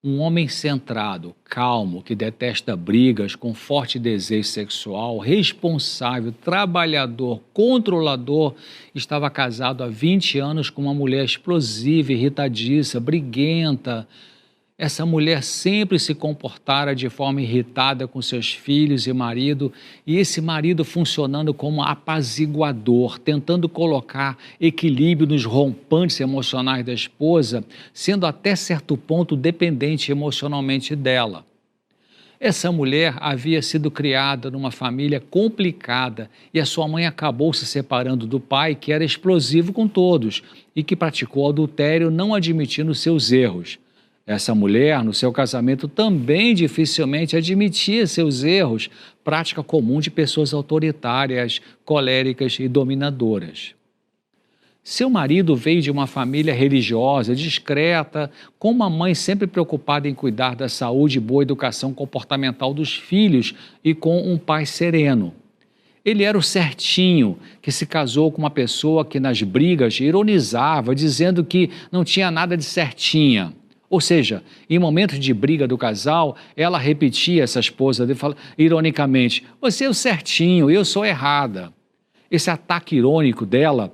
Um homem centrado, calmo, que detesta brigas, com forte desejo sexual, responsável, trabalhador, controlador, estava casado há 20 anos com uma mulher explosiva, irritadiça, briguenta. Essa mulher sempre se comportara de forma irritada com seus filhos e marido, e esse marido funcionando como apaziguador, tentando colocar equilíbrio nos rompantes emocionais da esposa, sendo até certo ponto dependente emocionalmente dela. Essa mulher havia sido criada numa família complicada e a sua mãe acabou se separando do pai, que era explosivo com todos e que praticou adultério, não admitindo seus erros. Essa mulher, no seu casamento, também dificilmente admitia seus erros, prática comum de pessoas autoritárias, coléricas e dominadoras. Seu marido veio de uma família religiosa, discreta, com uma mãe sempre preocupada em cuidar da saúde e boa educação comportamental dos filhos e com um pai sereno. Ele era o certinho, que se casou com uma pessoa que nas brigas ironizava, dizendo que não tinha nada de certinha. Ou seja, em momentos de briga do casal, ela repetia, essa esposa dele, ironicamente: você é o certinho, eu sou errada. Esse ataque irônico dela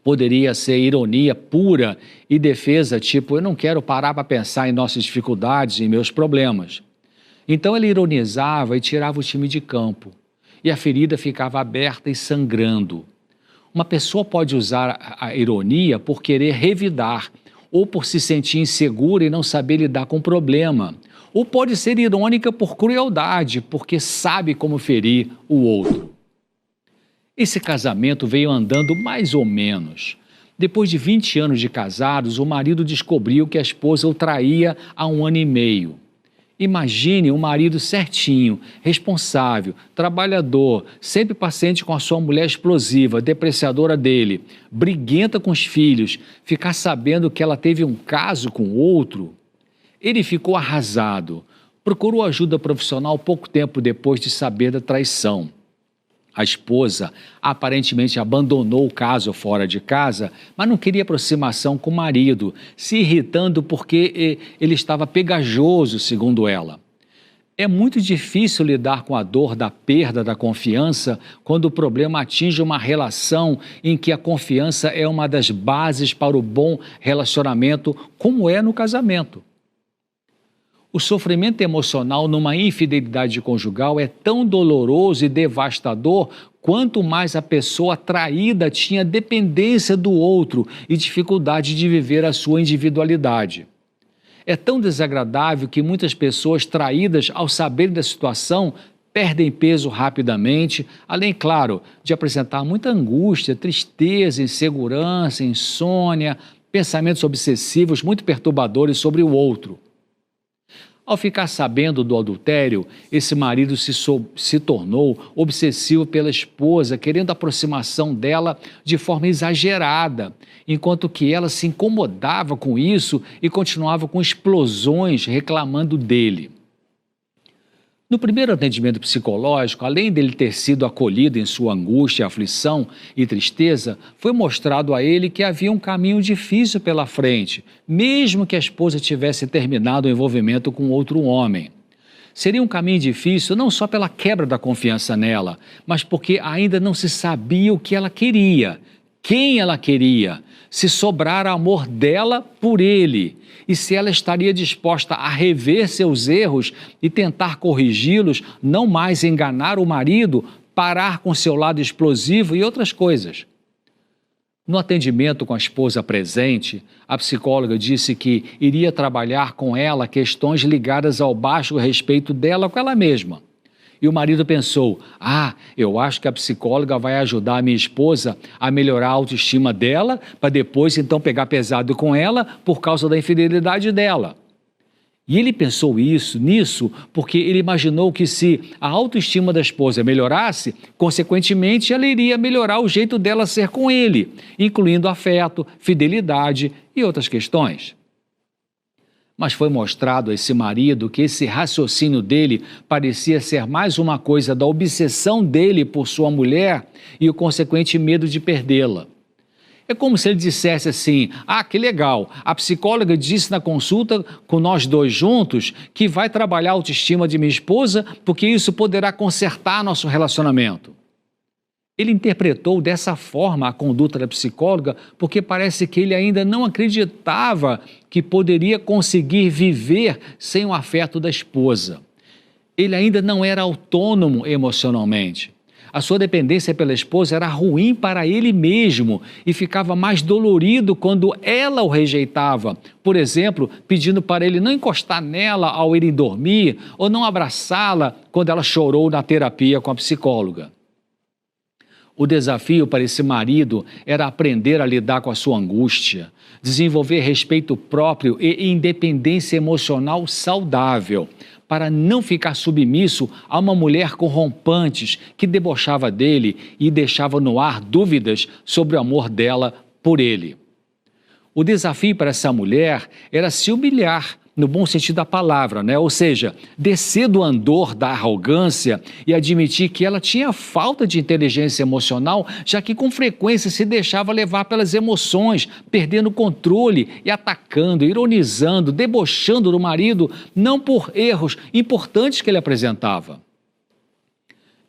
poderia ser ironia pura e defesa, tipo, eu não quero parar para pensar em nossas dificuldades e meus problemas. Então ele ironizava e tirava o time de campo, e a ferida ficava aberta e sangrando. Uma pessoa pode usar a ironia por querer revidar, ou por se sentir insegura e não saber lidar com o problema, ou pode ser irônica por crueldade, porque sabe como ferir o outro. Esse casamento veio andando mais ou menos. Depois de 20 anos de casados, o marido descobriu que a esposa o traía há 1 ano e meio. Imagine um marido certinho, responsável, trabalhador, sempre paciente com a sua mulher explosiva, depreciadora dele, briguenta com os filhos, ficar sabendo que ela teve um caso com outro. Ele ficou arrasado. Procurou ajuda profissional pouco tempo depois de saber da traição. A esposa aparentemente abandonou o caso fora de casa, mas não queria aproximação com o marido, se irritando porque ele estava pegajoso, segundo ela. É muito difícil lidar com a dor da perda da confiança quando o problema atinge uma relação em que a confiança é uma das bases para o bom relacionamento, como é no casamento. O sofrimento emocional numa infidelidade conjugal é tão doloroso e devastador quanto mais a pessoa traída tinha dependência do outro e dificuldade de viver a sua individualidade. É tão desagradável que muitas pessoas traídas, ao saberem da situação, perdem peso rapidamente, além, claro, de apresentar muita angústia, tristeza, insegurança, insônia, pensamentos obsessivos muito perturbadores sobre o outro. Ao ficar sabendo do adultério, esse marido se tornou obsessivo pela esposa, querendo a aproximação dela de forma exagerada, enquanto que ela se incomodava com isso e continuava com explosões reclamando dele. No primeiro atendimento psicológico, além dele ter sido acolhido em sua angústia, aflição e tristeza, foi mostrado a ele que havia um caminho difícil pela frente, mesmo que a esposa tivesse terminado o envolvimento com outro homem. Seria um caminho difícil não só pela quebra da confiança nela, mas porque ainda não se sabia o que ela queria, quem ela queria, se sobrara amor dela por ele e se ela estaria disposta a rever seus erros e tentar corrigi-los, não mais enganar o marido, parar com seu lado explosivo e outras coisas. No atendimento com a esposa presente, a psicóloga disse que iria trabalhar com ela questões ligadas ao baixo respeito dela com ela mesma. E o marido pensou: eu acho que a psicóloga vai ajudar a minha esposa a melhorar a autoestima dela, para depois então pegar pesado com ela por causa da infidelidade dela. E ele pensou nisso porque ele imaginou que se a autoestima da esposa melhorasse, consequentemente ela iria melhorar o jeito dela ser com ele, incluindo afeto, fidelidade e outras questões. Mas foi mostrado a esse marido que esse raciocínio dele parecia ser mais uma coisa da obsessão dele por sua mulher e o consequente medo de perdê-la. É como se ele dissesse assim: ah, que legal, a psicóloga disse na consulta com nós dois juntos que vai trabalhar a autoestima de minha esposa porque isso poderá consertar nosso relacionamento. Ele interpretou dessa forma a conduta da psicóloga porque parece que ele ainda não acreditava que poderia conseguir viver sem o afeto da esposa. Ele ainda não era autônomo emocionalmente. A sua dependência pela esposa era ruim para ele mesmo e ficava mais dolorido quando ela o rejeitava. Por exemplo, pedindo para ele não encostar nela ao irem dormir ou não abraçá-la quando ela chorou na terapia com a psicóloga. O desafio para esse marido era aprender a lidar com a sua angústia, desenvolver respeito próprio e independência emocional saudável, para não ficar submisso a uma mulher com rompantes que debochava dele e deixava no ar dúvidas sobre o amor dela por ele. O desafio para essa mulher era se humilhar, no bom sentido da palavra, né? Ou seja, descer do andor da arrogância e admitir que ela tinha falta de inteligência emocional, já que com frequência se deixava levar pelas emoções, perdendo o controle e atacando, ironizando, debochando do marido, não por erros importantes que ele apresentava.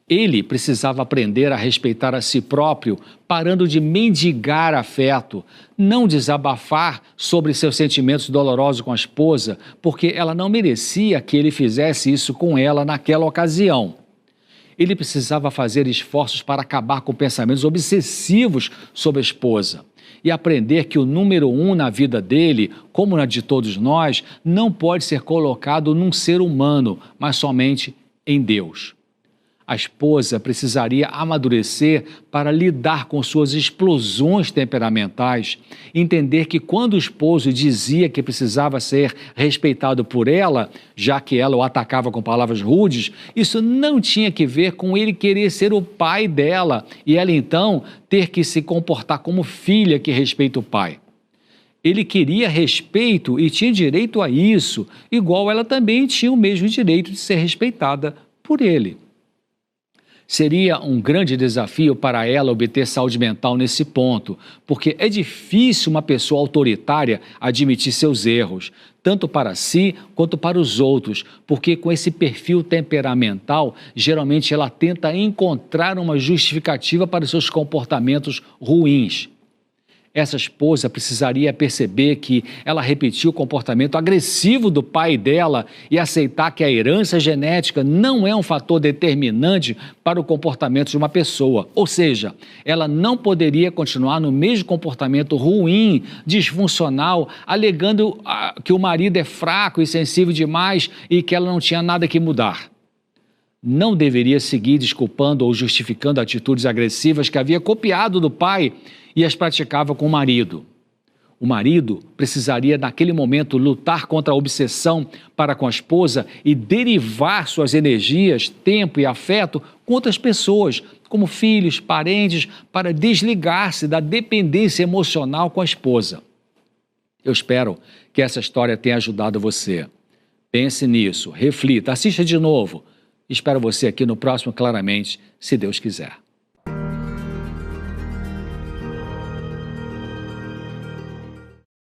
Ele precisava aprender a respeitar a si próprio, parando de mendigar afeto, não desabafar sobre seus sentimentos dolorosos com a esposa, porque ela não merecia que ele fizesse isso com ela naquela ocasião. Ele precisava fazer esforços para acabar com pensamentos obsessivos sobre a esposa e aprender que o número 1 na vida dele, como na de todos nós, não pode ser colocado num ser humano, mas somente em Deus. A esposa precisaria amadurecer para lidar com suas explosões temperamentais, entender que quando o esposo dizia que precisava ser respeitado por ela, já que ela o atacava com palavras rudes, isso não tinha que ver com ele querer ser o pai dela e ela então ter que se comportar como filha que respeita o pai. Ele queria respeito e tinha direito a isso, igual ela também tinha o mesmo direito de ser respeitada por ele. Seria um grande desafio para ela obter saúde mental nesse ponto, porque é difícil uma pessoa autoritária admitir seus erros, tanto para si quanto para os outros, porque com esse perfil temperamental, geralmente ela tenta encontrar uma justificativa para os seus comportamentos ruins. Essa esposa precisaria perceber que ela repetiu o comportamento agressivo do pai dela e aceitar que a herança genética não é um fator determinante para o comportamento de uma pessoa. Ou seja, ela não poderia continuar no mesmo comportamento ruim, disfuncional, alegando que o marido é fraco e sensível demais e que ela não tinha nada que mudar. Não deveria seguir desculpando ou justificando atitudes agressivas que havia copiado do pai e as praticava com o marido. O marido precisaria, naquele momento, lutar contra a obsessão para com a esposa e derivar suas energias, tempo e afeto com outras pessoas, como filhos, parentes, para desligar-se da dependência emocional com a esposa. Eu espero que essa história tenha ajudado você. Pense nisso, reflita, assista de novo. Espero você aqui no próximo Claramente, se Deus quiser.